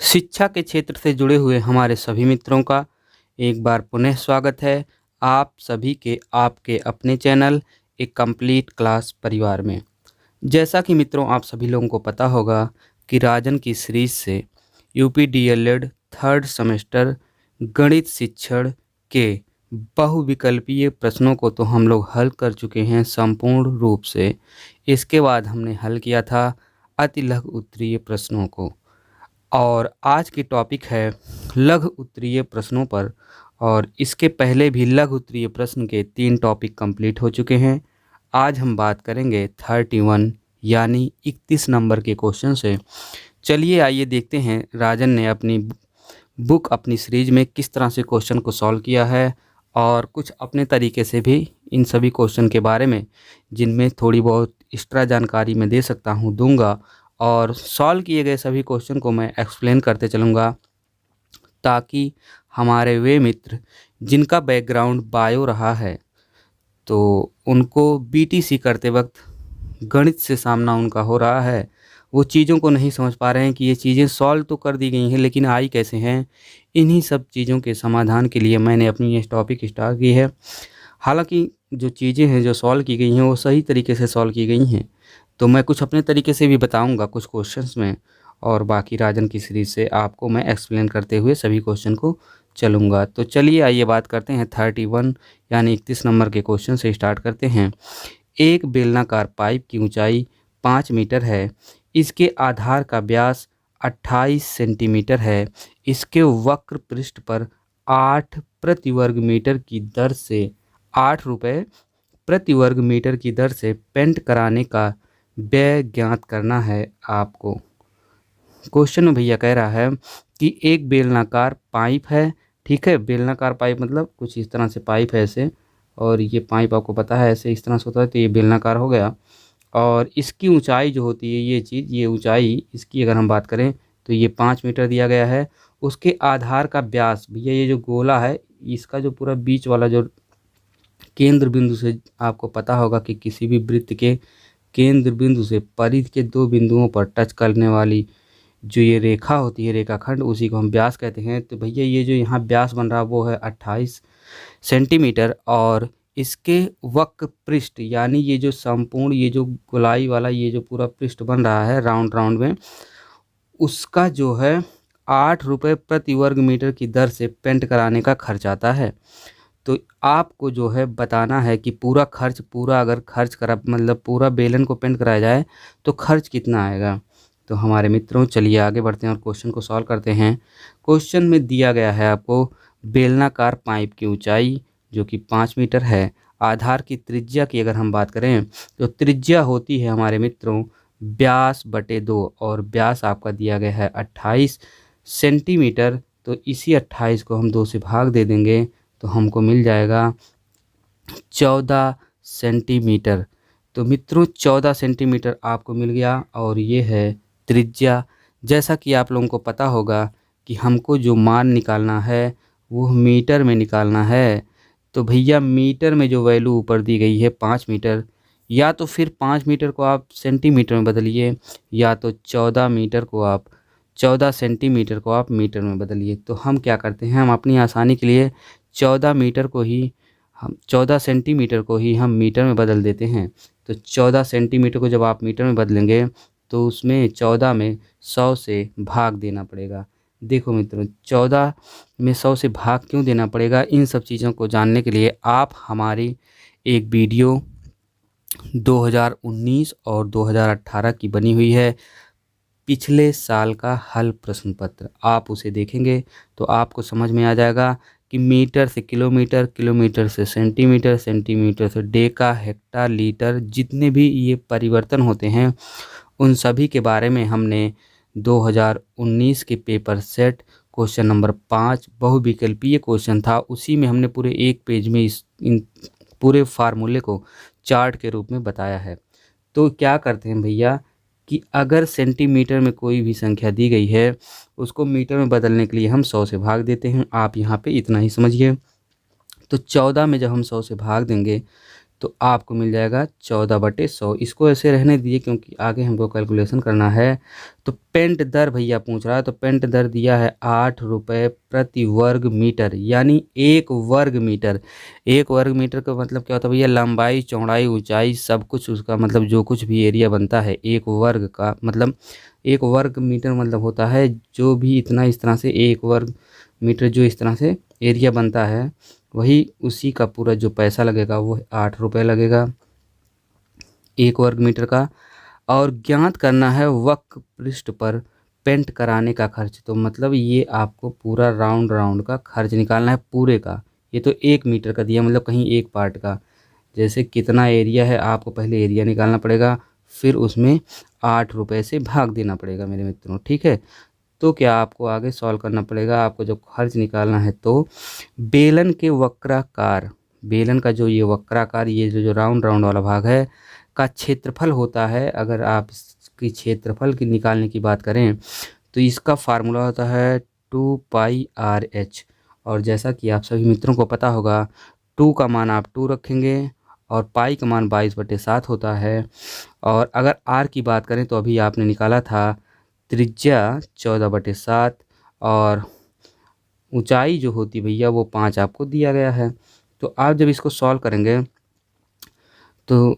शिक्षा के क्षेत्र से जुड़े हुए हमारे सभी मित्रों का एक बार पुनः स्वागत है आप सभी के आपके अपने चैनल एक कंप्लीट क्लास परिवार में। जैसा कि मित्रों आप सभी लोगों को पता होगा कि राजन की सीरीज से यूपी डीएलएड थर्ड सेमेस्टर गणित शिक्षण के बहुविकल्पीय प्रश्नों को तो हम लोग हल कर चुके हैं संपूर्ण रूप से। इसके बाद हमने हल किया था अति लघु उत्तरीय प्रश्नों को और आज की टॉपिक है लघु उत्तरीय प्रश्नों पर। और इसके पहले भी लघु उत्तरीय प्रश्न के 3 टॉपिक कंप्लीट हो चुके हैं। आज हम बात करेंगे 31 यानी 31 नंबर के क्वेश्चन से। चलिए आइए देखते हैं राजन ने अपनी बुक अपनी सीरीज में किस तरह से क्वेश्चन को सॉल्व किया है और कुछ अपने तरीके से भी इन सभी क्वेश्चन के बारे में जिनमें थोड़ी बहुत एक्स्ट्रा जानकारी मैं दे सकता हूँ दूंगा और सॉल्व किए गए सभी क्वेश्चन को मैं एक्सप्लेन करते चलूँगा ताकि हमारे वे मित्र जिनका बैकग्राउंड बायो रहा है तो उनको बीटीसी करते वक्त गणित से सामना उनका हो रहा है, वो चीज़ों को नहीं समझ पा रहे हैं कि ये चीज़ें सॉल्व तो कर दी गई हैं लेकिन आई कैसे हैं। इन्हीं सब चीज़ों के समाधान के लिए मैंने अपनी ये टॉपिक स्टार्ट की है। हालांकि जो चीज़ें हैं जो सॉल्व की गई हैं वो सही तरीके से सॉल्व की गई हैं, तो मैं कुछ अपने तरीके से भी बताऊंगा कुछ क्वेश्चंस में और बाकी राजन की सीरीज से आपको मैं एक्सप्लेन करते हुए सभी क्वेश्चन को चलूँगा। तो चलिए आइए बात करते हैं 31 यानी 31 नंबर के क्वेश्चन से स्टार्ट करते हैं। एक बेलनाकार पाइप की ऊंचाई 5 मीटर है, इसके आधार का व्यास 28 सेंटीमीटर है, इसके वक्र पृष्ठ पर 8 प्रति वर्ग मीटर की दर से 8 रुपये प्रति वर्ग मीटर की दर से पेंट कराने का व्यय ज्ञात करना है आपको। क्वेश्चन में भैया कह रहा है कि एक बेलनाकार पाइप है, ठीक है। बेलनाकार पाइप मतलब कुछ इस तरह से पाइप है ऐसे, और ये पाइप आपको पता है ऐसे इस तरह से होता है, तो ये बेलनाकार हो गया। और इसकी ऊंचाई जो होती है ये चीज़, ये ऊंचाई इसकी अगर हम बात करें तो ये 5 मीटर दिया गया है। उसके आधार का व्यास भैया ये जो गोला है इसका जो पूरा बीच वाला जो केंद्र बिंदु से आपको पता होगा कि किसी भी वृत्त के केंद्र बिंदु से परिधि के 2 बिंदुओं पर टच करने वाली जो ये रेखा होती है रेखाखंड, उसी को हम व्यास कहते हैं। तो भैया ये जो यहाँ व्यास बन रहा है वो है 28 सेंटीमीटर और इसके वक्र पृष्ठ यानी ये जो संपूर्ण ये जो गोलाई वाला ये जो पूरा पृष्ठ बन रहा है राउंड राउंड में, उसका जो है 8 रुपये प्रति वर्ग मीटर की दर से पेंट कराने का खर्च आता है। तो आपको जो है बताना है कि पूरा खर्च पूरा अगर खर्च करा मतलब पूरा बेलन को पेंट कराया जाए तो खर्च कितना आएगा। तो हमारे मित्रों चलिए आगे बढ़ते हैं और क्वेश्चन को सॉल्व करते हैं। क्वेश्चन में दिया गया है आपको बेलनाकार पाइप की ऊंचाई जो कि 5 मीटर है, आधार की त्रिज्या की अगर हम बात करें तो त्रिज्या होती है हमारे मित्रों व्यास बटे 2 और व्यास आपका दिया गया है 28 सेंटीमीटर। तो इसी 28 को हम 2 से भाग दे देंगे तो हमको मिल जाएगा 14 सेंटीमीटर। तो मित्रों 14 सेंटीमीटर आपको मिल गया और ये है त्रिज्या। जैसा कि आप लोगों को पता होगा कि हमको जो मान निकालना है वो मीटर में निकालना है। तो भैया मीटर में जो वैल्यू ऊपर दी गई है 5 मीटर, या तो फिर 5 मीटर को आप सेंटीमीटर में बदलिए या तो 14 सेंटीमीटर को आप मीटर में बदलिए। तो हम क्या करते हैं, हम अपनी आसानी के लिए 14 सेंटीमीटर को ही हम मीटर में बदल देते हैं। तो 14 सेंटीमीटर को जब आप मीटर में बदलेंगे तो उसमें 14 में 100 से भाग देना पड़ेगा। देखो मित्रों 14 में 100 से भाग क्यों देना पड़ेगा, इन सब चीज़ों को जानने के लिए आप हमारी एक वीडियो 2019 और 2018 की बनी हुई है, पिछले साल का हल प्रश्न पत्र, आप उसे देखेंगे तो आपको समझ में आ जाएगा कि मीटर से किलोमीटर, किलोमीटर से सेंटीमीटर, सेंटीमीटर से डेका, हेक्टर, लीटर, जितने भी ये परिवर्तन होते हैं उन सभी के बारे में हमने 2019 के पेपर सेट क्वेश्चन नंबर 5 बहुविकल्पीय क्वेश्चन था, उसी में हमने पूरे 1 पेज में इन पूरे फार्मूले को चार्ट के रूप में बताया है। तो क्या करते हैं भैया कि अगर सेंटीमीटर में कोई भी संख्या दी गई है उसको मीटर में बदलने के लिए हम 100 से भाग देते हैं। आप यहाँ पे इतना ही समझिए। तो 14 में जब हम 100 से भाग देंगे तो आपको मिल जाएगा 14/100। इसको ऐसे रहने दीजिए क्योंकि आगे हमको कैलकुलेशन करना है। तो पेंट दर भैया पूछ रहा है, तो पेंट दर दिया है 8 रुपये प्रति वर्ग मीटर, यानी 1 वर्ग मीटर। 1 वर्ग मीटर का मतलब क्या होता है भैया? लंबाई, चौड़ाई, ऊंचाई सब कुछ, उसका मतलब जो कुछ भी एरिया बनता है 1 वर्ग का मतलब 1 वर्ग मीटर मतलब होता है जो भी इतना इस तरह से 1 वर्ग मीटर जो इस तरह से एरिया बनता है, वही उसी का पूरा जो पैसा लगेगा वो 8 रुपये लगेगा 1 वर्ग मीटर का। और ज्ञात करना है वक्र पृष्ठ पर पेंट कराने का खर्च। तो मतलब ये आपको पूरा राउंड राउंड का खर्च निकालना है पूरे का। ये तो 1 मीटर का दिया, मतलब कहीं एक पार्ट का। जैसे कितना एरिया है आपको पहले एरिया निकालना पड़ेगा, फिर उसमें 8 रुपये से भाग देना पड़ेगा मेरे मित्रों, ठीक है। तो क्या आपको आगे सॉल्व करना पड़ेगा, आपको जब खर्च निकालना है तो बेलन के वक्राकार, बेलन का जो ये वक्राकार, ये जो राउंड राउंड वाला भाग है का क्षेत्रफल होता है। अगर आप इसकी क्षेत्रफल की निकालने की बात करें तो इसका फार्मूला होता है 2πRh। और जैसा कि आप सभी मित्रों को पता होगा, 2 का मान आप 2 रखेंगे और पाई का मान 22/7 होता है। और अगर आर की बात करें तो अभी आपने निकाला था त्रिज्या 14/7 और ऊंचाई जो होती भैया वो 5 आपको दिया गया है। तो आप जब इसको सॉल्व करेंगे तो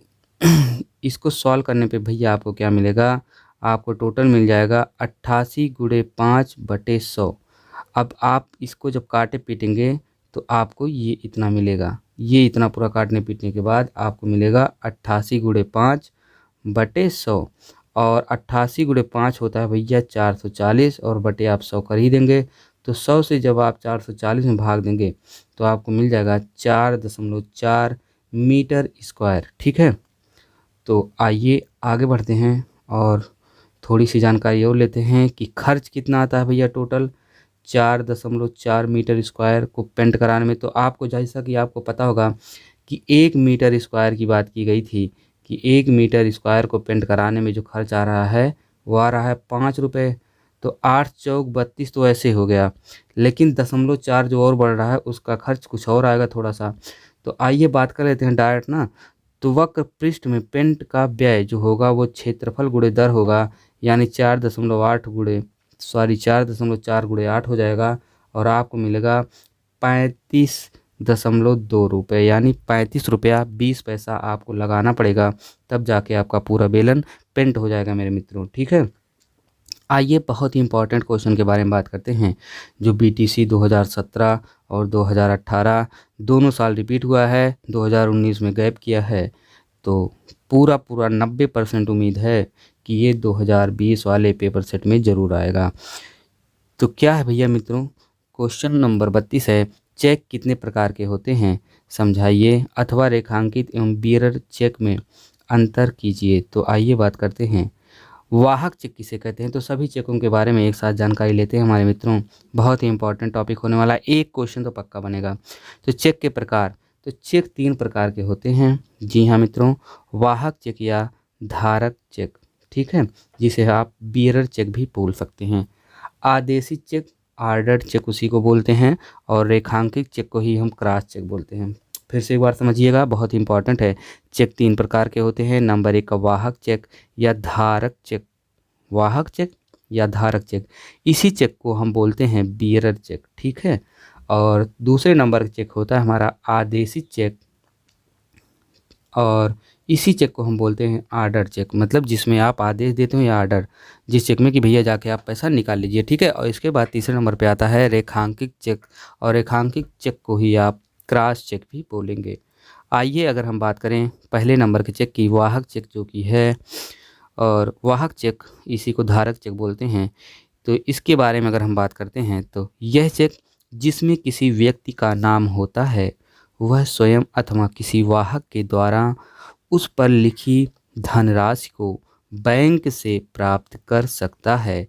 इसको सॉल्व करने पे भैया आपको क्या मिलेगा? आपको टोटल मिल जाएगा 88 × 5/100। अब आप इसको जब काटे पीटेंगे तो आपको ये इतना मिलेगा। ये इतना पूरा काटने पीटने के बाद आपको मिलेगा 88 × 5/100। और 88 × 5 होता है भैया 440, और बटे आप 100 कर ही देंगे। तो 100 से जब आप 440 में भाग देंगे तो आपको मिल जाएगा 4.4 मीटर स्क्वायर, ठीक है। तो आइए आगे बढ़ते हैं और थोड़ी सी जानकारी और लेते हैं कि खर्च कितना आता है भैया टोटल 4.4 मीटर स्क्वायर को पेंट कराने में। तो आपको जैसा कि आपको पता होगा कि 1 मीटर स्क्वायर की बात की गई थी कि 1 मीटर स्क्वायर को पेंट कराने में जो खर्च आ रहा है वो आ रहा है 5 रुपये। तो 8 चौक 32 तो ऐसे हो गया, लेकिन 0.4 जो और बढ़ रहा है उसका खर्च कुछ और आएगा थोड़ा सा। तो आइए बात कर लेते हैं डायरेक्ट ना। तो वक्र पृष्ठ में पेंट का व्यय जो होगा वो क्षेत्रफल गुणे दर होगा, यानी 4.4 हो जाएगा। और आपको मिलेगा 35.2 रुपये, यानी 35 रुपया 20 पैसा आपको लगाना पड़ेगा, तब जाके आपका पूरा बेलन पेंट हो जाएगा मेरे मित्रों, ठीक है। आइए बहुत ही इंपॉर्टेंट क्वेश्चन के बारे में बात करते हैं जो बीटीसी 2017 और 2018 दोनों साल रिपीट हुआ है, 2019 में गैप किया है। तो पूरा 90% उम्मीद है कि ये 2020 वाले पेपर सेट में ज़रूर आएगा। तो क्या है भैया मित्रों, क्वेश्चन नंबर 32 है, चेक कितने प्रकार के होते हैं समझाइए, अथवा रेखांकित एवं बियरर चेक में अंतर कीजिए। तो आइए बात करते हैं वाहक चेक किसे कहते हैं। तो सभी चेकों के बारे में एक साथ जानकारी लेते हैं हमारे मित्रों, बहुत ही इंपॉर्टेंट टॉपिक होने वाला है, एक क्वेश्चन तो पक्का बनेगा। तो चेक के प्रकार, तो चेक 3 प्रकार के होते हैं। जी हाँ मित्रों, वाहक चेक या धारक चेक, ठीक है, जिसे आप बियरर चेक भी बोल सकते हैं। आदेशित चेक, आर्डर्ड चेक उसी को बोलते हैं, और रेखांकित चेक को ही हम क्रॉस चेक बोलते हैं। फिर से एक बार समझिएगा, बहुत इंपॉर्टेंट है। चेक 3 प्रकार के होते हैं। नंबर 1 का वाहक चेक या धारक चेक, वाहक चेक या धारक चेक, इसी चेक को हम बोलते हैं बियरर चेक, ठीक है। और दूसरे नंबर का चेक होता है हमारा आदेशित चेक, और इसी चेक को हम बोलते हैं आर्डर चेक, मतलब जिसमें आप आदेश देते हो या आर्डर, जिस चेक में कि भैया जाके आप पैसा निकाल लीजिए, ठीक है। और इसके बाद तीसरे नंबर पे आता है रेखांकित चेक, और रेखांकित चेक को ही आप क्रॉस चेक भी बोलेंगे। आइए अगर हम बात करें पहले नंबर के चेक की, वाहक चेक जो कि है, और वाहक चेक इसी को धारक चेक बोलते हैं। तो इसके बारे में अगर हम बात करते हैं तो यह चेक जिसमें किसी व्यक्ति का नाम होता है वह स्वयं अथवा किसी वाहक के द्वारा उस पर लिखी धनराशि को बैंक से प्राप्त कर सकता है।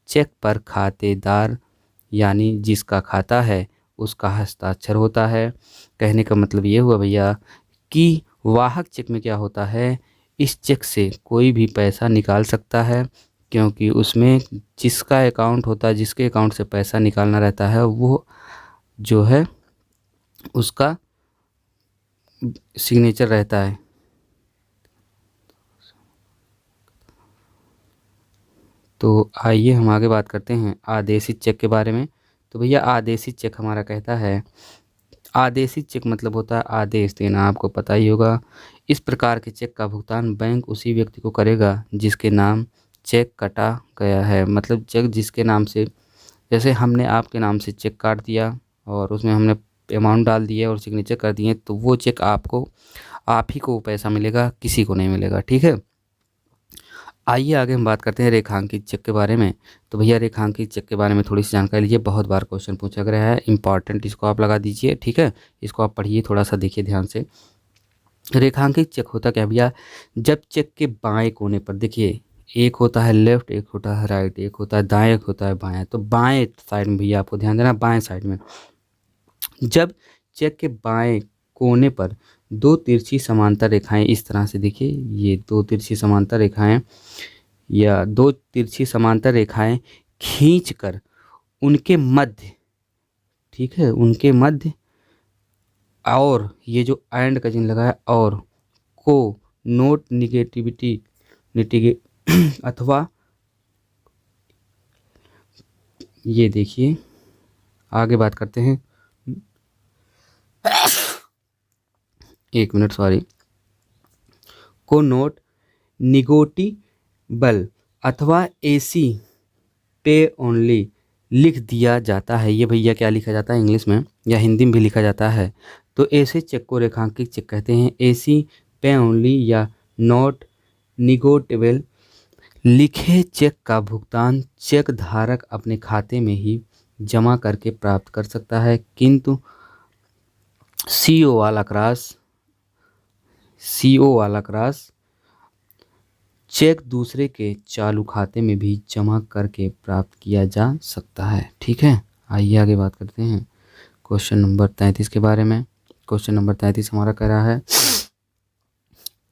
चेक पर खातेदार यानी जिसका खाता है उसका हस्ताक्षर होता है। कहने का मतलब ये हुआ भैया कि वाहक चेक में क्या होता है, इस चेक से कोई भी पैसा निकाल सकता है, क्योंकि उसमें जिसका अकाउंट होता है, जिसके अकाउंट से पैसा निकालना रहता है, वो जो है उसका सिग्नेचर रहता है। तो आइए हम आगे बात करते हैं आदेशित चेक के बारे में। तो भैया आदेशित चेक हमारा कहता है, आदेशित चेक मतलब होता है आदेश देना, आपको पता ही होगा। इस प्रकार के चेक का भुगतान बैंक उसी व्यक्ति को करेगा जिसके नाम चेक कटा गया है। मतलब चेक जिसके नाम से, जैसे हमने आपके नाम से चेक काट दिया और उसमें हमने अमाउंट डाल दिया और सिग्नेचर कर दिए, तो वो चेक आपको, आप ही को पैसा मिलेगा, किसी को नहीं मिलेगा। ठीक है, आइए आगे हम बात करते हैं रेखांकित चेक के बारे में। तो भैया रेखांकित चेक के बारे में थोड़ी सी जानकारी लीजिए, बहुत बार क्वेश्चन पूछा गया है, इंपॉर्टेंट, इसको आप लगा दीजिए। ठीक है, इसको आप पढ़िए, थोड़ा सा देखिए ध्यान से। रेखांकित चेक होता क्या भैया, जब चेक के बाएं कोने पर, देखिए एक होता है लेफ्ट, एक होता है राइट, एक होता है दाएं, एक होता है बाएं। तो बाएं साइड में भैया आपको ध्यान देना, बाएं साइड में जब चेक के बाएं कोने पर दो तिरछी समांतर रेखाएं इस तरह से, देखिए ये दो तिरछी समांतर रेखाएं या दो तिरछी समांतर रेखाएं खींचकर उनके मध्य, ठीक है, उनके मध्य, और ये जो एंड का चिन्ह लगा है, और को नोट निगेटिविटी निटिगे अथवा, ये देखिए आगे बात करते हैं, एक मिनट सॉरी, को नोट निगोटिबल अथवा एसी पे ओनली लिख दिया जाता है। ये भैया क्या लिखा जाता है इंग्लिश में या हिंदी में भी लिखा जाता है। तो ऐसे चेक को रेखांकित चेक कहते हैं। एसी पे ओनली या नॉट निगोटिबल लिखे चेक का भुगतान चेक धारक अपने खाते में ही जमा करके प्राप्त कर सकता है, किंतु सीओ वाला क्रॉस चेक दूसरे के चालू खाते में भी जमा करके प्राप्त किया जा सकता है। ठीक है, आइए आगे बात करते हैं क्वेश्चन नंबर 33 के बारे में। क्वेश्चन नंबर 33 हमारा कह रहा है,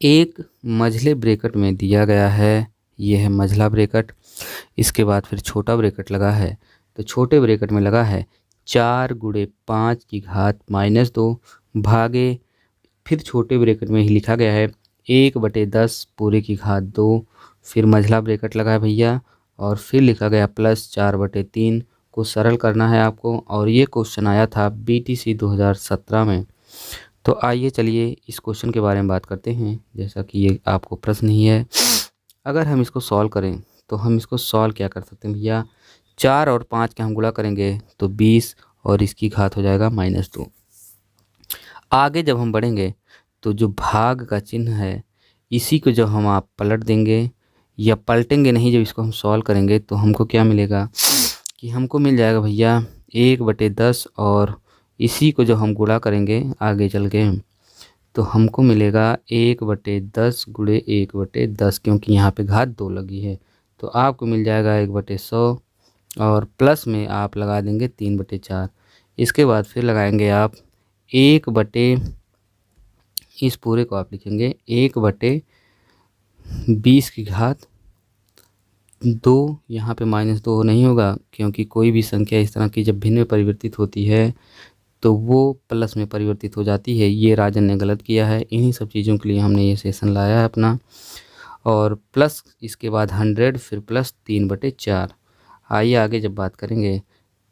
एक मझले ब्रैकेट में दिया गया है, यह है मझला ब्रैकेट, इसके बाद फिर छोटा ब्रैकेट लगा है। तो छोटे ब्रैकेट में लगा है 4 × 5 की घात -2 भागे, फिर छोटे ब्रैकेट में ही लिखा गया है 1/10 पूरे की घात 2, फिर मझला ब्रैकेट लगा है भैया, और फिर लिखा गया +4/3 को सरल करना है आपको। और ये क्वेश्चन आया था BTC 2017 में। तो आइए चलिए इस क्वेश्चन के बारे में बात करते हैं। जैसा कि ये आपको प्रश्न ही है, अगर हम इसको सॉल्व करें तो हम इसको सॉल्व क्या कर सकते हैं भैया, 4 और 5 के हम गुणा करेंगे तो 20 और इसकी घात हो जाएगा -2। आगे जब हम बढ़ेंगे तो जो भाग का चिन्ह है इसी को जब हम आप पलट देंगे, या पलटेंगे नहीं, जब इसको हम सॉल्व करेंगे तो हमको क्या मिलेगा कि हमको मिल जाएगा भैया 1/10, और इसी को जो हम गुणा करेंगे आगे चल के तो हमको मिलेगा 1/10 × 1/10, क्योंकि यहाँ पे घात 2 लगी है। तो आपको मिल जाएगा 1/100, और प्लस में आप लगा देंगे 3/4। इसके बाद फिर लगाएंगे आप 1/, इस पूरे को आप लिखेंगे 1/20 की घात 2। यहाँ पे -2 नहीं होगा, क्योंकि कोई भी संख्या इस तरह की जब भिन्न में परिवर्तित होती है तो वो प्लस में परिवर्तित हो जाती है। ये राजन ने गलत किया है, इन्हीं सब चीज़ों के लिए हमने ये सेशन लाया है अपना। और प्लस इसके बाद 100, फिर प्लस 3/4। आइए आगे जब बात करेंगे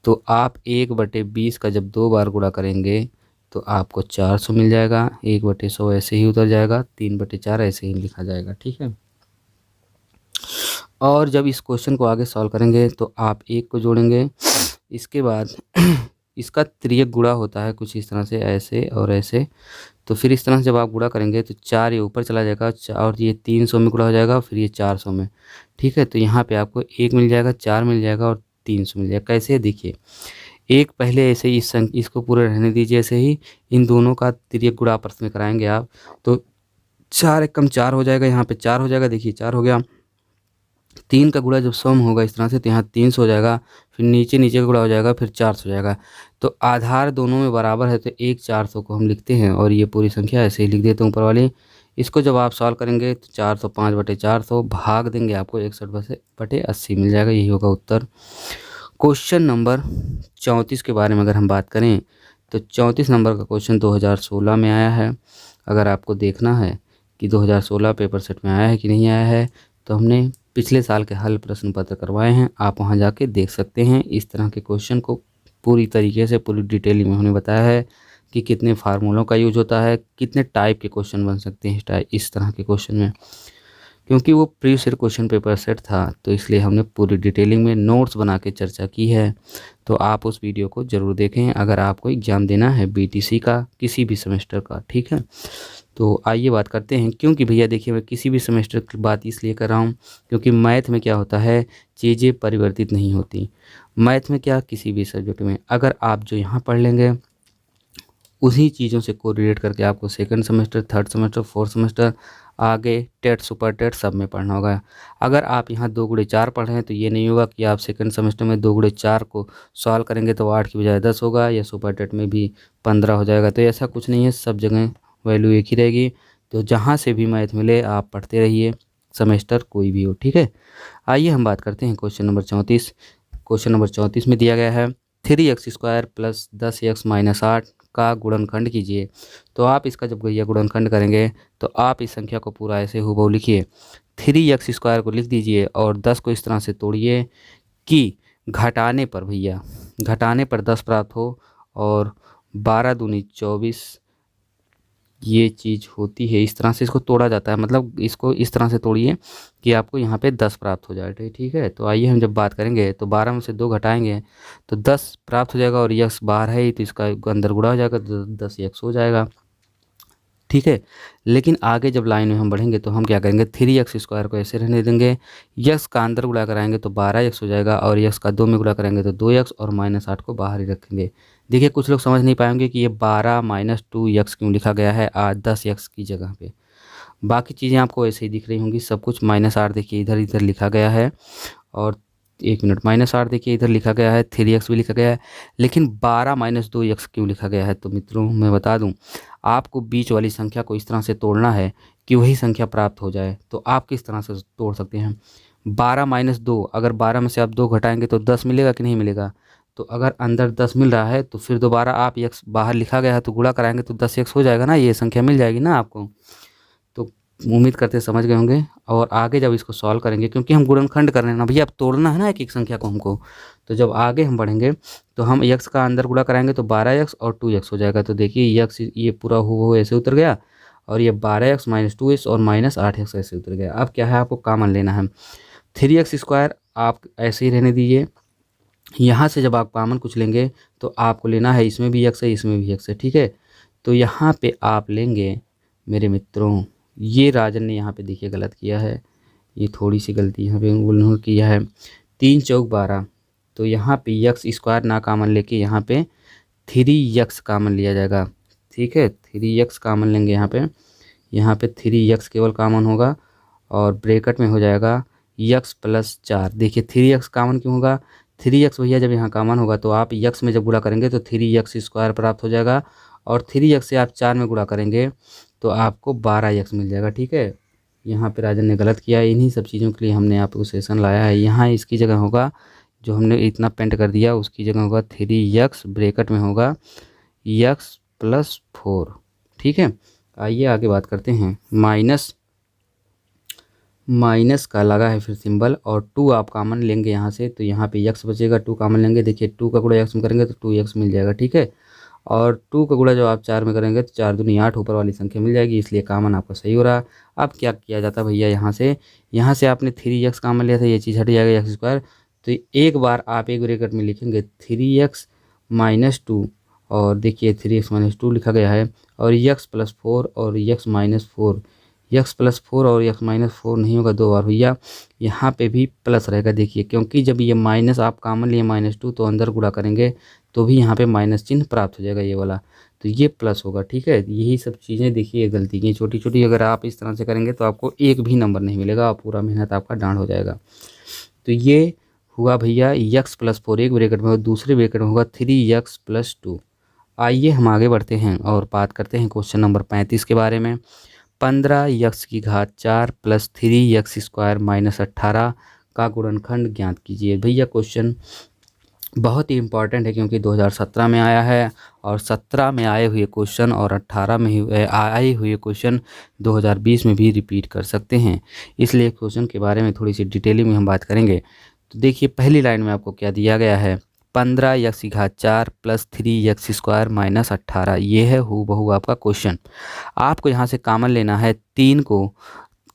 तो आप 1/20 का जब 2 बार गुणा करेंगे तो आपको 400 मिल जाएगा। 1/100 ऐसे ही उतर जाएगा, 3/4 ऐसे ही लिखा जाएगा। ठीक है, और जब इस क्वेश्चन को आगे सॉल्व करेंगे तो आप 1 को जोड़ेंगे, इसके बाद इसका तिर्यक गुणा होता है कुछ इस तरह से, ऐसे और ऐसे। तो फिर इस तरह से जब आप गुणा करेंगे तो 4 ये ऊपर चला जाएगा, और ये 300 में गुणा हो जाएगा, फिर ये 400 में। ठीक है, तो यहाँ पे आपको 1 मिल जाएगा, 4 मिल जाएगा और 300 मिल जाएगा। कैसे, देखिए एक पहले ऐसे ही इसको पूरा रहने दीजिए, ऐसे ही इन दोनों का तिर्यक गुणा आपस में कराएंगे आप, तो 4 एकम 4 हो जाएगा, यहाँ पे 4 हो जाएगा, देखिए 4 हो गया। 3 का गुणा जब सम होगा इस तरह से तो यहाँ 300 हो जाएगा, फिर नीचे नीचे का गुणा हो जाएगा, फिर 400 हो जाएगा। तो आधार दोनों में बराबर है तो 1 400 को हम लिखते हैं, और ये पूरी संख्या ऐसे ही लिख देते हैं ऊपर वाली। इसको जब आप सॉल्व करेंगे तो 405/400 भाग देंगे, आपको 61/80 मिल जाएगा। यही होगा उत्तर। क्वेश्चन नंबर 34 के बारे में अगर हम बात करें तो 34 नंबर का क्वेश्चन 2016 में आया है। अगर आपको देखना है कि 2016 पेपर सेट में आया है कि नहीं आया है, तो हमने पिछले साल के हल प्रश्न पत्र करवाए हैं, आप वहां जाके देख सकते हैं। इस तरह के क्वेश्चन को पूरी तरीके से पूरी डिटेलिंग में हमने बताया है कि कितने फार्मूलों का यूज होता है, कितने टाइप के क्वेश्चन बन सकते हैं इस तरह के क्वेश्चन में। क्योंकि वो previous year question paper set था, तो इसलिए हमने पूरी डिटेलिंग में नोट्स बना के चर्चा की है। तो आप उस वीडियो को ज़रूर देखें अगर आपको एग्ज़ाम देना है बीटीसी का किसी भी सेमेस्टर का, ठीक है। तो आइए बात करते हैं। क्योंकि भैया देखिए, मैं किसी भी सेमेस्टर की बात इसलिए कर रहा हूँ क्योंकि मैथ में क्या होता है, चीज़ें परिवर्तित नहीं होती। मैथ में क्या, किसी भी सब्जेक्ट में अगर आप जो यहाँ पढ़ लेंगे उसी चीज़ों से कोरिलेट करके आपको second semester, third semester, fourth semester, आगे टेट, सुपर टेट सब में पढ़ना होगा। अगर आप यहाँ 2 गुणे 4 पढ़ रहे हैं तो ये नहीं होगा कि आप सेकंड सेमेस्टर में 2 गुणे 4 को सॉल्व करेंगे तो 8 की बजाय 10 होगा, या सुपर टेट में भी 15 हो जाएगा। तो ऐसा कुछ नहीं है, सब जगह वैल्यू एक ही रहेगी। तो जहाँ से भी मैथ मिले आप पढ़ते रहिए, सेमेस्टर कोई भी हो, ठीक है। आइए हम बात करते हैं क्वेश्चन नंबर 34। क्वेश्चन नंबर 34 में दिया गया है 3x² प्लस 10x-8 का गुणनखंड कीजिए। तो आप इसका जब भैया गुणनखंड करेंगे तो आप इस संख्या को पूरा ऐसे हूबहू लिखिए। 3x² को लिख दीजिए और 10 को इस तरह से तोड़िए कि घटाने पर भैया, घटाने पर 10 प्राप्त हो, और 12 दूनी 24 ये चीज़ होती है। इस तरह से इसको तोड़ा जाता है, मतलब इसको इस तरह से तोड़िए कि आपको यहाँ पे 10 प्राप्त हो जाए, ठीक है। तो आइए हम जब बात करेंगे तो 12 में से 2 घटाएंगे तो 10 प्राप्त हो जाएगा, और यक्स बाहर है ही तो इसका अंदर गुणा हो जाएगा तो 10 यक्स हो जाएगा, ठीक है। लेकिन आगे जब लाइन में हम बढ़ेंगे तो हम क्या करेंगे, 3x² को ऐसे रहने देंगे, यक्स का अंदर गुणा कराएंगे तो 12x हो जाएगा, और यक्स का 2 में गुणा करेंगे तो 2x, और -8 को बाहर ही रखेंगे। देखिए कुछ लोग समझ नहीं पाएंगे कि ये 12 - 2x क्यों लिखा गया है 10x की जगह पे। बाकी चीज़ें आपको ऐसे ही दिख रही होंगी, सब कुछ -8 देखिए इधर इधर लिखा गया है, और 1 मिनट -8 देखिए इधर लिखा गया है, 3x भी लिखा गया है, लेकिन 12 - 2x क्यों लिखा गया है। तो मित्रों मैं बता दूं, आपको बीच वाली संख्या को इस तरह से तोड़ना है कि वही संख्या प्राप्त हो जाए। तो आप किस तरह से तोड़ सकते हैं, 12 - 2, अगर 12 में से आप 2 घटाएंगे तो 10 मिलेगा कि नहीं मिलेगा। तो अगर अंदर 10 मिल रहा है तो फिर दोबारा आप x बाहर लिखा गया है तो गुणा कराएंगे तो 10x हो जाएगा ना, ये संख्या मिल जाएगी ना आपको। तो उम्मीद करते समझ गए होंगे। और आगे जब इसको सॉल्व करेंगे, क्योंकि हम गुणनखंड कर रहे हैं ना भैया, अब तोड़ना है ना एक एक संख्या को हमको, तो जब आगे हम बढ़ेंगे तो हम x का अंदर गुणा कराएंगे तो 12x और 2x हो जाएगा। तो देखिए x ये पूरा हो ऐसे उतर गया, और ये 12x - 2x और -8x ऐसे उतर गया। अब क्या है, आपको कॉमन लेना है। 3x² आप ऐसे ही रहने दीजिए, यहाँ से जब आप कॉमन कुछ लेंगे तो आपको लेना है, इसमें भी x है इसमें भी x है, ठीक है। तो यहाँ पे आप लेंगे मेरे मित्रों, ये राजन ने यहाँ पे देखिए गलत किया है, ये थोड़ी सी गलती यहाँ पे उन्होंने किया है। 3 चौक 12, तो यहाँ पे x² ना कॉमन लेके यहाँ पे 3x कॉमन लिया जाएगा, ठीक है। 3x कॉमन लेंगे यहाँ पे 3x केवल कॉमन होगा, और ब्रैकेट में हो जाएगा x + 4। देखिए 3x कॉमन क्यों होगा, 3x भैया जब यहाँ कॉमन होगा तो आप x में जब गुणा करेंगे तो 3x² प्राप्त हो जाएगा, और 3x से आप 4 में गुणा करेंगे तो आपको 12x मिल जाएगा, ठीक है। यहाँ पे राजन ने गलत किया है, इन्हीं सब चीज़ों के लिए हमने आपको सेशन लाया है। यहाँ इसकी जगह होगा, जो हमने इतना पेंट कर दिया उसकी जगह होगा 3x, ब्रैकेट में होगा x + 4, ठीक है। आइए आगे बात करते हैं। माइनस का लगा है फिर सिंबल, और 2 आप कॉमन लेंगे यहाँ से तो यहाँ पे x बचेगा, 2 कॉमन लेंगे, देखिए 2 का गुणा x में करेंगे तो 2x मिल जाएगा, ठीक है। और 2 का गुणा जब आप 4 में करेंगे तो 4 दूनी 8 ऊपर वाली संख्या मिल जाएगी, इसलिए कॉमन आपका सही हो रहा। अब क्या किया जाता है भैया, यहाँ से आपने 3x कॉमन लिया था, ये चीज़ हट जाएगा x²। तो एक बार आप एक ब्रैकेट में लिखेंगे 3x - 2, और देखिए 3x - 2 लिखा गया है, और x + 4 और x - 4, x + 4 और x - 4 नहीं होगा 2 बार भैया, यहाँ पे भी प्लस रहेगा। देखिए क्योंकि जब ये माइनस आप कॉमन लिए -2 तो अंदर गुणा करेंगे तो भी यहाँ पे माइनस चिन्ह प्राप्त हो जाएगा ये वाला, तो ये प्लस होगा, ठीक है। यही सब चीज़ें देखिए गलती की छोटी छोटी, अगर आप इस तरह से करेंगे तो आपको एक भी नंबर नहीं मिलेगा, और पूरा मेहनत आपका डांड हो जाएगा। तो ये हुआ भैया x + 4 एक ब्रैकेट में, और दूसरे ब्रैकेट में होगा 3x + 2। आइए हम आगे बढ़ते हैं और बात करते हैं क्वेश्चन नंबर 35 के बारे में। 15x⁴ + 3x² - 18 का गुणनखंड ज्ञात कीजिए। भैया क्वेश्चन बहुत ही इम्पॉर्टेंट है क्योंकि 2017 में आया है और 17 में आए हुए क्वेश्चन और 18 में आए हुए क्वेश्चन 2020 में भी रिपीट कर सकते हैं। इसलिए क्वेश्चन के बारे में थोड़ी सी डिटेलिंग में हम बात करेंगे। तो देखिए पहली लाइन में आपको क्या दिया गया है, 15x⁴ प्लस 3x² माइनस 18। ये है हूबहू आपका क्वेश्चन। आपको यहाँ से कॉमन लेना है। 3 को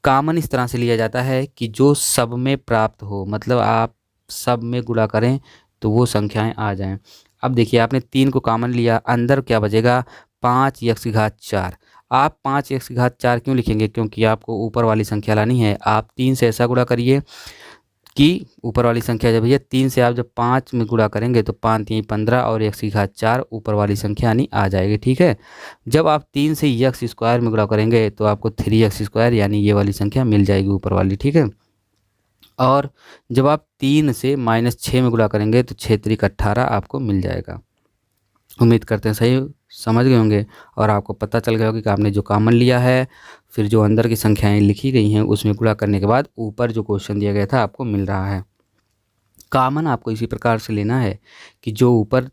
कॉमन इस तरह से लिया जाता है कि जो सब में प्राप्त हो, मतलब आप सब में गुणा करें तो वो संख्याएं आ जाएं। अब देखिए आपने 3 को कॉमन लिया, अंदर क्या बचेगा, 5x⁴। आप 5x⁴ क्यों लिखेंगे, क्योंकि आपको ऊपर वाली संख्या लानी है। आप 3 से ऐसा गुणा करिए कि ऊपर वाली संख्या जब भैया 3 से आप जब 5 में गुणा करेंगे तो 5 3 15 और x⁴ ऊपर वाली संख्या यानी आ जाएगी। ठीक है, जब आप 3 से x² में गुणा करेंगे तो आपको 3x² यानी ये वाली संख्या मिल जाएगी ऊपर वाली। ठीक है, और जब आप 3 से -6 में गुणा करेंगे तो 6 3 18 आपको मिल जाएगा। उम्मीद करते हैं सही समझ गए होंगे और आपको पता चल गया होगा कि आपने जो कॉमन लिया है, फिर जो अंदर की संख्याएं लिखी गई हैं उसमें गुणा करने के बाद ऊपर जो क्वेश्चन दिया गया था आपको मिल रहा है। कॉमन आपको इसी प्रकार से लेना है कि जो ऊपर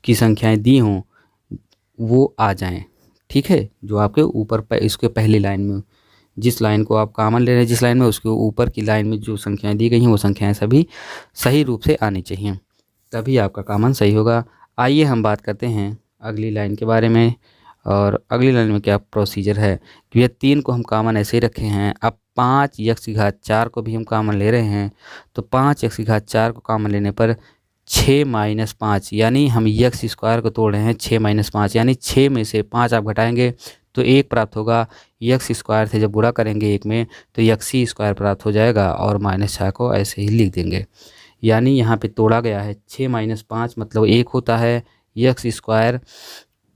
की संख्याएं दी हों वो आ जाएं। ठीक है, जो आपके ऊपर इसके पहली लाइन में, जिस लाइन को आप कॉमन ले रहे हैं, जिस लाइन में, उसके ऊपर की लाइन में जो संख्याएं दी गई हैं वो संख्याएं सभी सही रूप से आनी चाहिए, तभी आपका कॉमन सही होगा। आइए हम बात करते हैं अगली लाइन के बारे में। और अगली लाइन में क्या प्रोसीजर है कि ये 3 को हम कॉमन ऐसे ही रखे हैं। अब 5x⁴ को भी हम कॉमन ले रहे हैं, तो 5x⁴ को कॉमन लेने पर 6 - 5 यानी हम x² को तोड़ रहे हैं। 6 - 5 यानी 6 में से 5 आप घटाएंगे तो 1 प्राप्त होगा। x² से जब गुणा करेंगे 1 में तो x² प्राप्त हो जाएगा और -6 को ऐसे ही लिख देंगे। यानी यहाँ पे तोड़ा गया है। 6 - 5 मतलब 1 होता है x²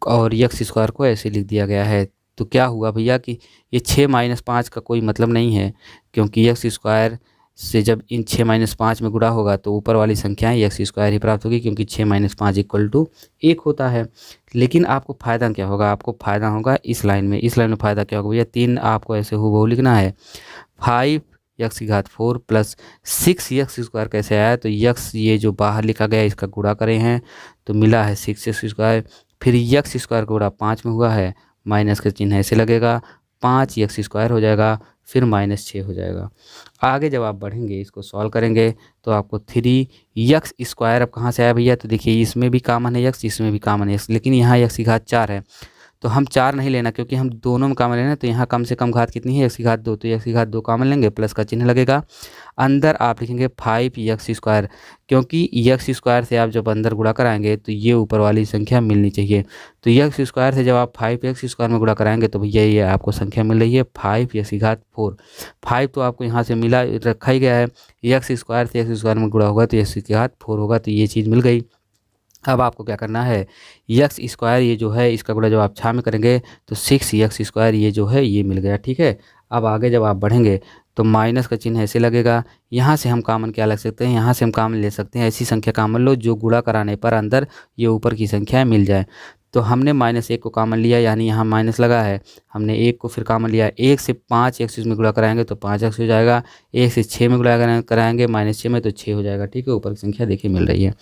और x² को ऐसे लिख दिया गया है। तो क्या हुआ भैया कि ये 6 - 5 का कोई मतलब नहीं है, क्योंकि x² से जब इन 6 - 5 में गुणा होगा तो ऊपर वाली संख्याएं x² ही प्राप्त होगी, क्योंकि 6 - 5 = 1 होता है। लेकिन आपको फ़ायदा क्या होगा, आपको फ़ायदा होगा इस लाइन में। इस लाइन में फ़ायदा क्या होगा भैया, 3 आपको ऐसे हूबहू लिखना है। 5x⁴ प्लस 6x² कैसे आया, तो x ये जो बाहर लिखा गया इसका गुणा करे हैं तो मिला है 6x²। फिर x² का गुणा 5 में हुआ है, माइनस का चिन्ह ऐसे लगेगा, 5x² हो जाएगा, फिर -6 हो जाएगा। आगे जब आप बढ़ेंगे इसको सॉल्व करेंगे तो आपको 3x² अब कहाँ से आया भैया, तो देखिए इसमें भी कॉमन है x, इसमें भी कॉमन है x, लेकिन यहाँ x⁴ है तो हम 4 नहीं लेना, क्योंकि हम दोनों में कॉमन लेना। तो यहाँ कम से कम घात कितनी है, x⁴ तो x⁴ कॉमन लेंगे, प्लस का चिन्ह लगेगा। अंदर आप लिखेंगे 5x², क्योंकि x² से आप जब अंदर गुणा कराएंगे तो ये ऊपर वाली संख्या मिलनी चाहिए। तो x² से जब आप 5x² में गुणा कराएंगे तो भैया ये आपको संख्या मिल रही है 5x⁴। 5 तो आपको यहाँ से मिला रखा ही गया है, x² से x² में गुणा होगा तो x⁴ होगा, तो ये चीज़ मिल गई। अब आपको क्या करना है, x² ये जो है इसका गुणा जब आप 6 में करेंगे तो 6x² ये जो है ये मिल गया। ठीक है, अब आगे जब आप बढ़ेंगे तो माइनस का चिन्ह ऐसे लगेगा। यहाँ से हम कॉमन क्या लग सकते हैं, यहाँ से हम कॉमन ले सकते हैं ऐसी संख्या कॉमन लो जो गुणा कराने पर अंदर ये ऊपर की संख्या मिल जाए। तो हमने -1 को कॉमन लिया, यानी यहाँ माइनस लगा है। हमने 1 को फिर कॉमन लिया, 1 से 5x में गुणा कराएंगे तो 5x हो जाएगा। 1 से 6 में गुणा कराएंगे -6 में तो 6 हो जाएगा। ठीक है, ऊपर की संख्या देखिए मिल रही है।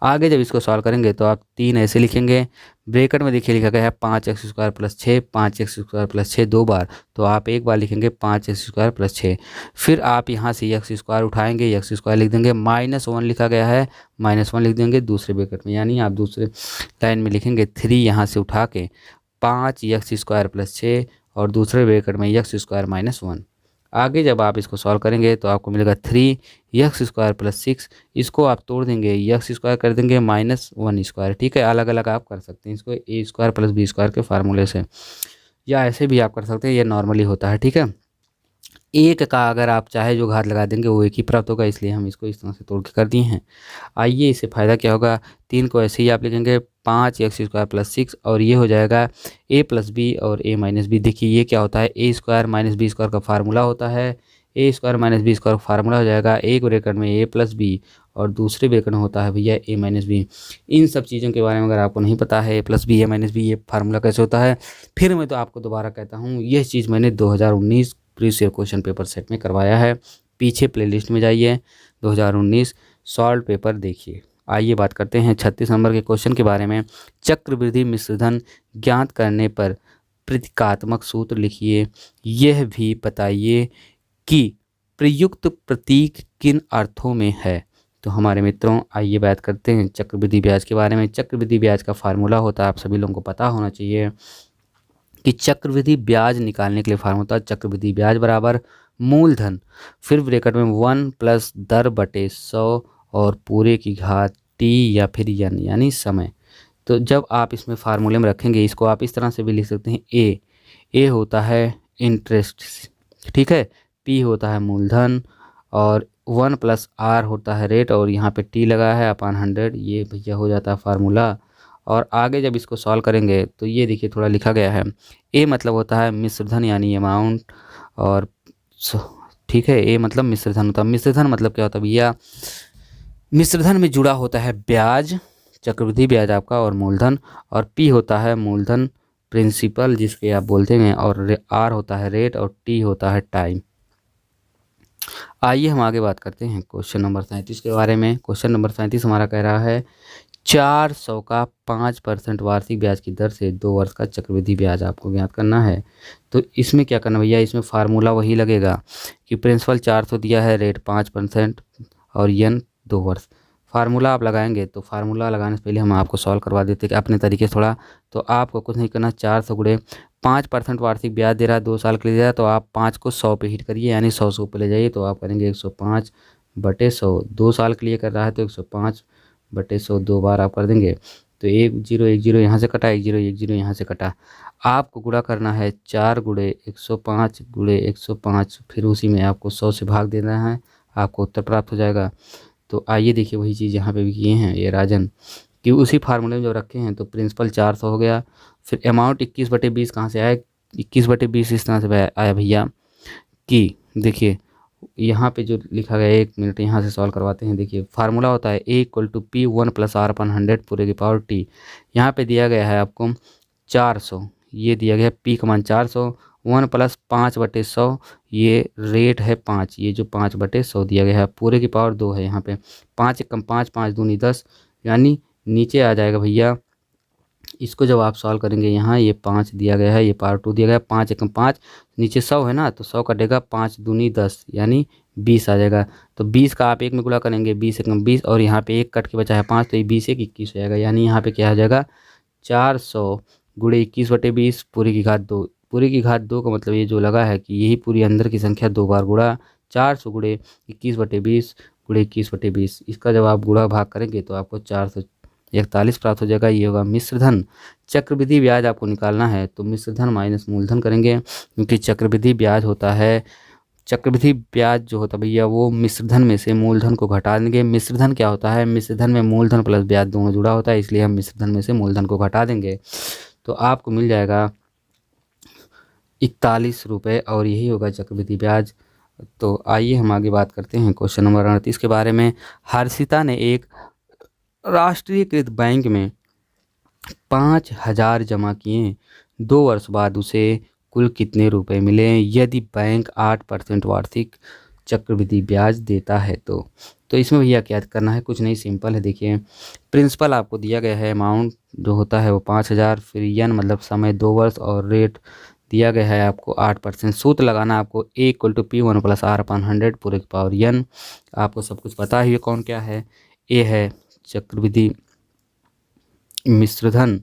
आगे जब इसको सॉल्व करेंगे तो आप 3 ऐसे लिखेंगे, ब्रैकेट में देखिए लिखा गया है 5x² + 6, 5x² + 6 2 बार, तो आप एक बार लिखेंगे 5x² + 6। फिर आप यहाँ से x² उठाएंगे, x² लिख देंगे, -1 लिखा गया है, -1 लिख देंगे दूसरे ब्रैकेट में, यानी आप दूसरे लाइन में लिखेंगे 3 यहाँ से उठा के 5x² + 6 और दूसरे ब्रैकेट में x² - 1। आगे जब आप इसको सॉल्व करेंगे तो आपको मिलेगा 3x² + 6। इसको आप तोड़ देंगे, x² कर देंगे -1²। ठीक है, अलग अलग आप कर सकते हैं इसको a² + b² के फार्मूले से, या ऐसे भी आप कर सकते हैं, ये नॉर्मली होता है। ठीक है, एक का अगर आप चाहे जो घात लगा देंगे वो एक ही प्राप्त होगा, इसलिए हम इसको इस तरह से तोड़ के कर दिए हैं। आइए इससे फ़ायदा क्या होगा, 3 को ऐसे ही आप लिखेंगे 5x² + 6 और ये हो जाएगा a + b और a - b। देखिए ये क्या होता है, a² - b² का फार्मूला होता है। a² - b² का फार्मूला हो जाएगा, एक ब्रैकेट में a + b और दूसरे ब्रैकेट में होता है भैया a - b। इन सब चीज़ों के बारे में अगर आपको नहीं पता है a + b a - b ये फार्मूला कैसे होता है, फिर मैं तो आपको दोबारा कहता हूँ यह चीज़ मैंने 2019 previous year question paper set में करवाया है। पीछे प्लेलिस्ट में जाइए, 2019 सॉल्व पेपर देखिए। आइए बात करते हैं 36 नंबर के क्वेश्चन के बारे में। चक्रवृद्धि मिश्रधन ज्ञात करने पर प्रतीकात्मक सूत्र लिखिए। यह भी बताइए कि प्रयुक्त प्रतीक किन अर्थों में है। तो हमारे मित्रों आइए बात करते हैं चक्रवृद्धि ब्याज के बारे में। चक्रवृद्धि ब्याज का फार्मूला होता है, आप सभी लोगों को पता होना चाहिए कि चक्रवृद्धि ब्याज निकालने के लिए फार्मूला होता है चक्रवृद्धि ब्याज बराबर मूलधन, फिर ब्रैकेट में 1 प्लस दर बटे 100 और पूरे की घात टी या फिर यन यानी समय। तो जब आप इसमें फार्मूले में रखेंगे, इसको आप इस तरह से भी लिख सकते हैं। ए होता है इंटरेस्ट, ठीक है, पी होता है मूलधन और 1 प्लस आर होता है रेट और यहाँ पे टी लगा है अपान 100, ये भैया हो जाता है फार्मूला। और आगे जब इसको सॉल्व करेंगे तो ये देखिए थोड़ा लिखा गया है। ए मतलब होता है मिश्रधन यानी अमाउंट, और ठीक है, ए मतलब मिश्रधन होता है। मिश्रधन मतलब क्या होता है भैया, मिश्रधन में जुड़ा होता है ब्याज, चक्रवृद्धि ब्याज आपका और मूलधन, और पी होता है मूलधन प्रिंसिपल जिसके आप बोलते हैं, और आर होता है रेट और टी होता है टाइम। आइए हम आगे बात करते हैं क्वेश्चन नंबर 37 के बारे में। क्वेश्चन नंबर 37 हमारा कह रहा है 400 का 5% वार्षिक ब्याज की दर से 2 वर्ष का चक्रवृद्धि ब्याज आपको ज्ञात करना है। तो इसमें क्या करना भैया, इसमें फार्मूला वही लगेगा कि प्रिंसिपल 400 दिया है, रेट 5% और यन 2 वर्ष। फार्मूला आप लगाएंगे, तो फार्मूला लगाने से पहले हम आपको सॉल्व करवा देते कि अपने तरीके से थोड़ा। तो आपको कुछ नहीं करना, 400 गुणे 5% वार्षिक ब्याज दे रहा है, 2 साल के लिए दे रहा है, तो आप 5 को 100 पे हिट करिए यानी 100 से ऊपर ले जाइए। तो आप करेंगे 105 बटे 100, 2 साल के लिए कर रहा है तो 105 बटे 100 2 बार आप कर देंगे। तो 1 0 1 0 यहाँ से कटा, 1 0 1 0 यहाँ से कटा। आपको गुणा करना है 4 गुणे 105 गुणे 105, फिर उसी में आपको 100 से भाग देना है, आपको उत्तर प्राप्त हो जाएगा। तो आइए देखिए वही चीज़ यहाँ पे भी किए हैं ये राजन, कि उसी फार्मूले में जो रखे हैं। तो प्रिंसिपल 400 हो गया, फिर अमाउंट 21/20 कहाँ से आया, 21/20 इस तरह से आया भैया कि देखिए यहाँ पे जो लिखा गया, 1 मिनट यहाँ से सॉल्व करवाते हैं। देखिए फार्मूला होता है A = P 1 + R / 100 पूरे की पावर T। यहाँ पे दिया गया है आपको 400, ये दिया गया P का मान 400, 1 + 5/100 ये रेट है 5, ये जो 5/100 दिया गया है, पूरे की पावर 2 है। यहाँ पे 5 × 5 5 दूनी 10 यानी नीचे आ जाएगा भैया। इसको जब आप सॉल्व करेंगे, यहाँ ये 5 दिया गया है, ये पावर 2 दिया गया है, 5 × 5 नीचे 100 है ना, तो 100 कटेगा, 5 दूनी 10 यानी 20 आ जाएगा। तो 20 का आप 1 में गुणा करेंगे, 20 × 20 और यहाँ पे 1 कट के बचा है 5, तो ये 20 1 21 हो जाएगा। यानी यहाँ पे क्या हो जाएगा, 400 गुणे 21/20 पूरी की घात 2। पूरी की घात 2 का मतलब ये जो लगा है कि यही पूरी अंदर की संख्या 2 बार गुणा, 400 गुणे 21/20 गुणे 21/20। इसका जब आप गुणा भाग करेंगे तो आपको 441 प्राप्त हो जाएगा। ये होगा मिश्रधन। चक्रवृद्धि ब्याज आपको निकालना है तो मिश्रधन माइनस मूलधन करेंगे, क्योंकि चक्रवृद्धि ब्याज होता है, चक्रवृद्धि ब्याज जो होता है भैया वो मिश्रधन में से मूलधन को घटा देंगे। मिश्रधन क्या होता है, मिश्रधन में मूलधन प्लस ब्याज दोनों जुड़ा होता है, इसलिए हम मिश्रधन में से मूलधन को घटा देंगे। तो आपको मिल जाएगा 41 रुपये और यही होगा चक्रवृद्धि ब्याज। तो आइए हम आगे बात करते हैं क्वेश्चन नंबर 38 के बारे में। हर्षिता ने एक राष्ट्रीयकृत बैंक में 5,000 जमा किए, 2 वर्ष बाद उसे कुल कितने रुपए मिले यदि बैंक 8% वार्षिक चक्रवृद्धि ब्याज देता है। तो इसमें भैया क्या करना है, कुछ नहीं, सिंपल है। देखिए प्रिंसिपल आपको दिया गया है, अमाउंट जो होता है वो 5,000, फिर यन मतलब समय 2 वर्ष और रेट दिया गया है आपको 8%। सूत्र लगाना आपको A = P 1 + R / 100 पूरे की पावर यन। आपको सब कुछ पता ही है कौन क्या है, A है चक्रवृद्धि मिश्रधन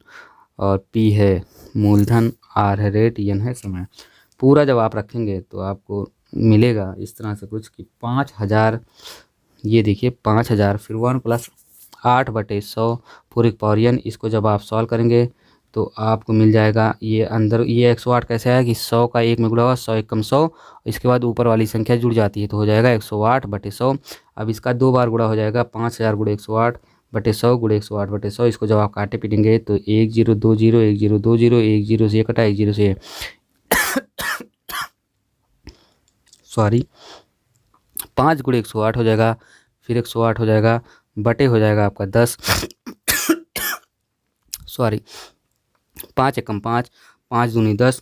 और P है मूलधन, R है रेट, यन है समय। पूरा जब आप रखेंगे तो आपको मिलेगा इस तरह से कुछ कि 5,000, ये देखिए 5,000 फिर 1 + 8/100 पूरे की पावर यन। इसको जब आप सॉल्व करेंगे तो आपको मिल जाएगा, ये अंदर ये 108 कैसे आया कि 100 का 1 में गुणा होगा, 100 × 100, इसके बाद ऊपर वाली संख्या जुड़ जाती है तो हो जाएगा 108/100। अब इसका 2 बार गुणा हो जाएगा, 5,000 × 108/100 × 108/100। इसको जब आप काटे पीटेंगे तो 1 0 2 0 1 0 2 0 1 0 से कटा, 1 0 से सॉरी 5 × 108 हो जाएगा, फिर 108 हो जाएगा, बटे हो जाएगा आपका 10 सॉरी 5 × 5 5 दूनी 10।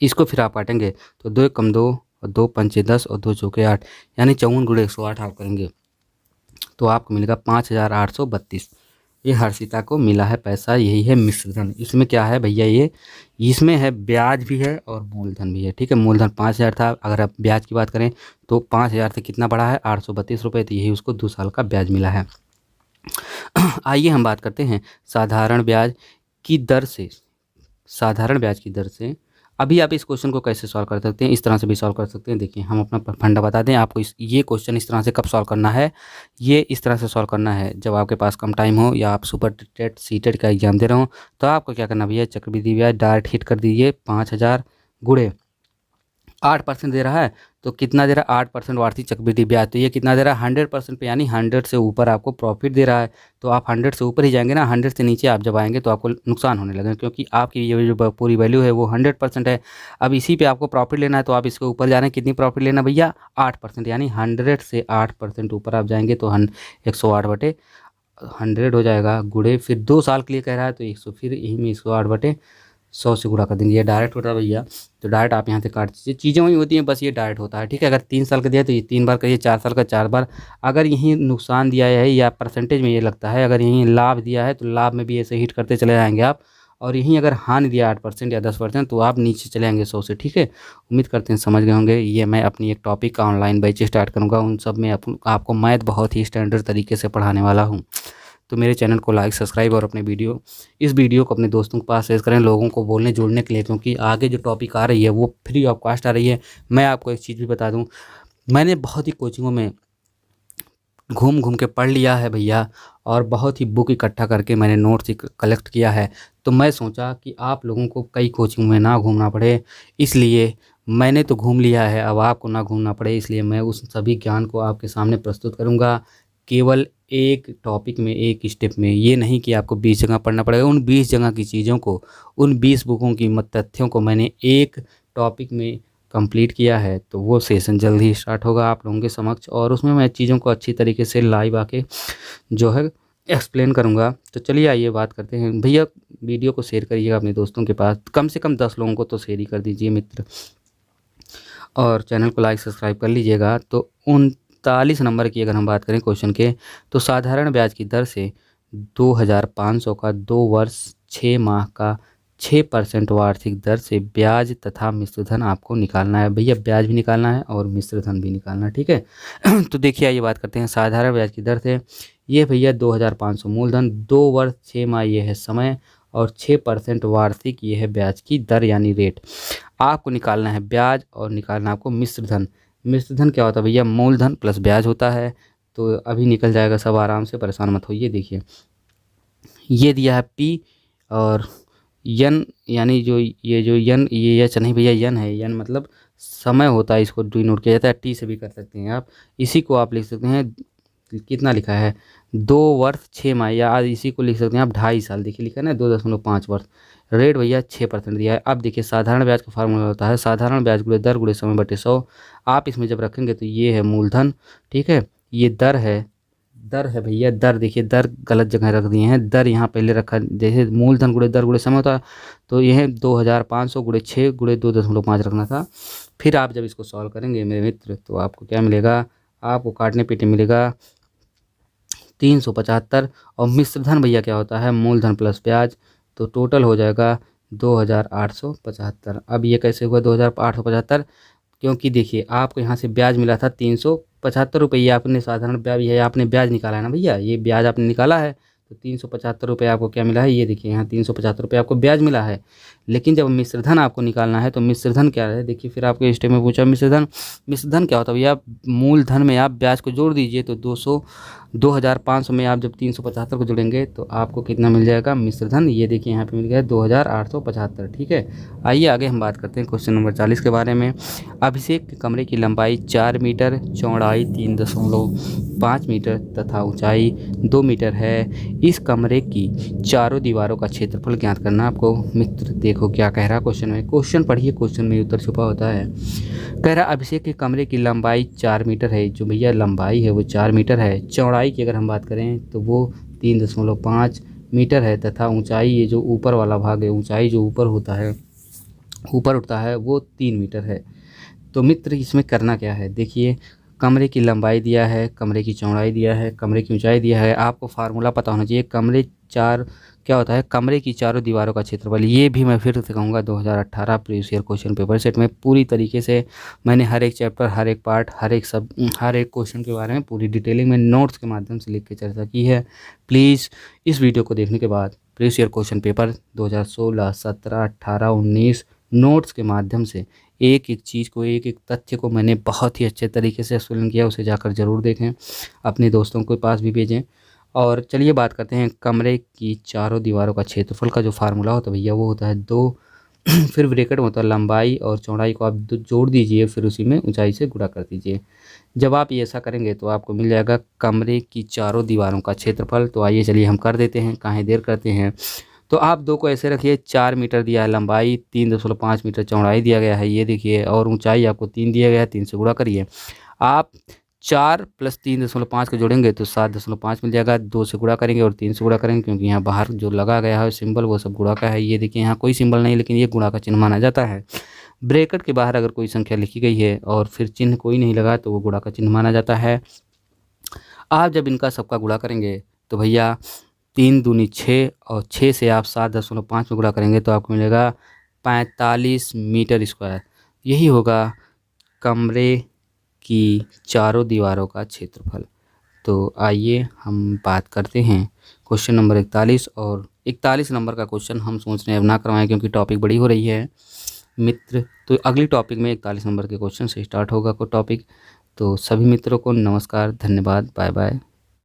इसको फिर आप काटेंगे तो 2 × 2 और 2 × 5 10 और 2 × 4 8 यानी 54 × 108 आप करेंगे। तो आपको मिलेगा 5,832। ये हर्षिता को मिला है पैसा, यही है मिश्रधन। इसमें क्या है भैया, ये इसमें है ब्याज भी है और मूलधन भी है। ठीक है, मूलधन 5,000 था, अगर आप ब्याज की बात करें तो 5,000 से कितना बढ़ा है 832 रुपये, तो यही उसको 2 साल का ब्याज मिला है। आइए हम बात करते हैं साधारण ब्याज की दर से। साधारण ब्याज की दर से अभी आप इस क्वेश्चन को कैसे सॉल्व कर सकते हैं, इस तरह से भी सॉल्व कर सकते हैं। देखिए हम अपना फंडा बता दें आपको, ये क्वेश्चन इस तरह से कब सॉल्व करना है, ये इस तरह से सॉल्व करना है जब आपके पास कम टाइम हो या आप सुपर टेट सीटेट का एग्जाम दे रहे हो। तो आपको क्या करना भैया, चक्रवृद्धि ब्याज डायरेक्ट हिट कर दीजिए। 5,000 गुणे 8% दे रहा है, तो कितना दे रहा है 8% वार्षिक चक्रवृद्धि ब्याज, तो ये कितना दे रहा है 100% पे, यानी 100 से ऊपर आपको प्रॉफिट दे रहा है। तो आप 100 से ऊपर ही जाएंगे ना, 100 से नीचे आप जब आएंगे तो आपको नुकसान होने लगेगा, क्योंकि आपकी ये जो पूरी वैल्यू है वो 100% है। अब इसी पे आपको प्रॉफिट लेना है, तो आप इसके ऊपर जा रहे हैं, कितनी प्रॉफिट लेना भैया 8%, यानी 100 से 8% ऊपर आप जाएंगे तो 108/100 हो जाएगा, गुणे फिर 2 साल के लिए कह रहा है तो 100, फिर यही में 108/100 से गुणा कर देंगे। ये डायरेक्ट होता है भैया, तो डायरेक्ट आप यहाँ से काट दीजिए, चीज़ें वही होती हैं, बस ये डायरेक्ट होता है। ठीक है, अगर 3 साल का दिया तो ये 3 बार करिए, 4 साल का 4 बार। अगर यहीं नुकसान दिया है या परसेंटेज में ये लगता है, अगर यहीं लाभ दिया है तो लाभ में भी ऐसे हिट करते चले जाएंगे आप, और यहीं अगर हानि दिया 8% या 10% तो आप नीचे चले आएंगे 100 से। ठीक है, उम्मीद करते हैं समझ गए होंगे। ये मैं अपनी एक टॉपिक का ऑनलाइन बैच स्टार्ट करूँगा, उन सब में आपको मैथ बहुत ही स्टैंडर्ड तरीके से पढ़ाने वाला हूँ। तो मेरे चैनल को लाइक सब्सक्राइब और अपने इस वीडियो को अपने दोस्तों के पास शेयर करें, लोगों को बोलने जुड़ने के लिए, क्योंकि आगे जो टॉपिक आ रही है वो फ्री ऑफ कॉस्ट आ रही है। मैं आपको एक चीज़ भी बता दूं, मैंने बहुत ही कोचिंगों में घूम घूम के पढ़ लिया है भैया, और बहुत ही बुक इकट्ठा करके मैंने नोट्स कलेक्ट किया है। तो मैं सोचा कि आप लोगों को कई कोचिंग में ना घूमना पड़े, इसलिए मैंने तो घूम लिया है, अब आपको ना घूमना पड़े, इसलिए मैं उस सभी ज्ञान को आपके सामने प्रस्तुत करूँगा, केवल एक टॉपिक में, एक स्टेप में। ये नहीं कि आपको 20 जगह पढ़ना पड़ेगा, उन 20 जगह की चीज़ों को, उन 20 बुकों की तथ्यों को मैंने एक टॉपिक में कंप्लीट किया है। तो वो सेशन जल्द ही स्टार्ट होगा आप लोगों के समक्ष, और उसमें मैं चीज़ों को अच्छी तरीके से लाइव आके जो है एक्सप्लेन करूँगा। तो चलिए आइए बात करते हैं भैया। वीडियो को शेयर करिएगा अपने दोस्तों के पास, कम से कम 10 लोगों को तो शेयर ही कर दीजिए मित्र, और चैनल को लाइक सब्सक्राइब कर लीजिएगा। तो 39 नंबर की अगर हम बात करें क्वेश्चन के, तो साधारण ब्याज की दर से 2,500 का 2 वर्ष 6 माह का 6% वार्षिक दर से ब्याज तथा मिश्रधन आपको निकालना है। भैया ब्याज भी निकालना है और मिश्रधन भी निकालना है। ठीक है, तो देखिए आइए बात करते हैं साधारण ब्याज की दर से। ये भैया 2,500 मूलधन, 2 वर्ष 6 माह ये है समय, और 6% वार्षिक ये है ब्याज की दर यानी रेट। आपको निकालना है ब्याज और निकालना आपको मिश्रधन। मिश्रधन क्या होता है भैया, मूलधन प्लस ब्याज होता है। तो अभी निकल जाएगा सब, आराम से, परेशान मत होइए। देखिए ये दिया है पी और यन, यानी जो यन, ये एच नहीं भैया, यन है, यन मतलब समय होता है, इसको डिनोट किया जाता है। टी से भी कर सकते हैं आप, इसी को आप लिख सकते हैं, कितना लिखा है 2 वर्ष 6 माह, या आज इसी को लिख सकते हैं आप 2.5 साल। देखिए लिखा है ना 2.5 वर्ष। रेट भैया 6% दिया है। अब देखिए साधारण ब्याज का फार्मूला होता है साधारण ब्याज गुणे दर गुणे समय बटे 100। आप इसमें जब रखेंगे तो ये है मूलधन, ठीक है, ये दर है, दर है भैया, दर देखिए, दर गलत जगह रख दिए हैं, दर यहाँ पहले रखा, जैसे मूलधन गुणे दर गुणे समय होता है, तो यह 2,500 गुणे 6 गुणे 2.5 रखना था। फिर आप जब इसको सॉल्व करेंगे मेरे मित्र, तो आपको क्या मिलेगा, आपको काटने पीटने मिलेगा 375। और मिश्रधन भैया क्या होता है, मूलधन प्लस ब्याज, तो टोटल हो जाएगा 2,875। अब ये कैसे हुआ 2,875, क्योंकि देखिए आपको यहाँ से ब्याज मिला था 375 रुपये, ये आपने साधारण ब्याज, ये आपने ब्याज निकाला है ना भैया, ये ब्याज आपने निकाला है, तो 375 रुपये आपको क्या मिला है, ये देखिए यहाँ 375 रुपये आपको ब्याज मिला है। लेकिन जब मिश्रधन आपको निकालना है, तो मिश्रधन क्या है, देखिए फिर आपके स्टेप में पूछा मिश्रधन क्या होता है भैया, मूलधन में आप ब्याज को जोड़ दीजिए, तो 2,500 में आप जब 375 को जोड़ेंगे तो आपको कितना मिल जाएगा मिश्रधन, ये देखिए यहाँ पे मिल गया 2,875। ठीक है, आइए आगे हम बात करते हैं क्वेश्चन नंबर 40 के बारे में। अभिषेक के कमरे की लंबाई 4 मीटर, चौड़ाई 3.5 मीटर तथा ऊंचाई 2 मीटर है। इस कमरे की चारों दीवारों का क्षेत्रफल ज्ञात करना आपको। मित्र देखो क्या कह रहा क्वेश्चन में, क्वेश्चन पढ़िए, क्वेश्चन में उत्तर छुपा होता है। कह रहा अभिषेक के कमरे की लंबाई 4 मीटर है, जो भैया लंबाई है वो 4 मीटर है, चौड़ाई की अगर हम बात करें तो वो 3.5 मीटर है, तथा ऊंचाई, ये जो ऊपर वाला भाग है, ऊंचाई जो ऊपर होता है, ऊपर उठता है, वो 3 मीटर है। तो मित्र इसमें करना क्या है, देखिए कमरे की लंबाई दिया है, कमरे की चौड़ाई दिया है, कमरे की ऊंचाई दिया है। आपको फार्मूला पता होना चाहिए। कमरे चार क्या होता है, कमरे की चारों दीवारों का क्षेत्रफल। ये भी मैं फिर से कहूँगा 2018 previous year question paper set में पूरी तरीके से मैंने हर एक चैप्टर, हर एक पार्ट, हर एक क्वेश्चन के बारे में पूरी डिटेलिंग में नोट्स के माध्यम से लिख के चर्चा की है। प्लीज़ इस वीडियो को देखने के बाद previous year question paper 2016, 17, 18, 19 notes के माध्यम से एक एक चीज़ को, एक एक तथ्य को मैंने बहुत ही अच्छे तरीके से एक्सप्लेन किया। उसे जाकर ज़रूर देखें, अपने दोस्तों के पास भी भेजें। और चलिए बात करते हैं कमरे की चारों दीवारों का क्षेत्रफल का जो फार्मूला होता है भैया, वो होता है 2 फिर ब्रैकेट में होता है लंबाई और चौड़ाई को आप जोड़ दीजिए, फिर उसी में ऊंचाई से गुणा कर दीजिए। जब आप ये ऐसा करेंगे तो आपको मिल जाएगा कमरे की चारों दीवारों का क्षेत्रफल। तो आइए चलिए हम कर देते हैं, काहे देर करते हैं। तो आप 2 को ऐसे रखिए, 4 मीटर दिया है लंबाई, 3.5 मीटर चौड़ाई दिया गया है, ये देखिए, और ऊंचाई आपको 3 दिया गया है। 3 से गुणा करिए। आप 4 + 3.5 को जोड़ेंगे तो 7.5 मिल जाएगा। 2 से गुणा करेंगे और 3 से गुणा करेंगे, क्योंकि यहाँ बाहर जो लगा गया है सिंबल वो सब गुणा का है। ये देखिए, यहाँ कोई सिंबल नहीं, लेकिन ये गुणा का चिन्ह माना जाता है। ब्रैकेट के बाहर अगर कोई संख्या लिखी गई है और फिर चिन्ह कोई नहीं लगा तो वो गुणा का चिन्ह माना जाता है। आप जब इनका सबका गुणा करेंगे तो भैया 3 दूनी 6 और 6 से आप 7.5 में गुणा करेंगे तो आपको मिलेगा 45 मीटर स्क्वायर। यही होगा कमरे की चारों दीवारों का क्षेत्रफल। तो आइए हम बात करते हैं क्वेश्चन नंबर 41। और 41 नंबर का क्वेश्चन हम सोच रहे हैं अब ना करवाएं, क्योंकि टॉपिक बड़ी हो रही है मित्र। तो अगली टॉपिक में 41 नंबर के क्वेश्चन से स्टार्ट होगा कोई टॉपिक। तो सभी मित्रों को नमस्कार, धन्यवाद, बाय बाय।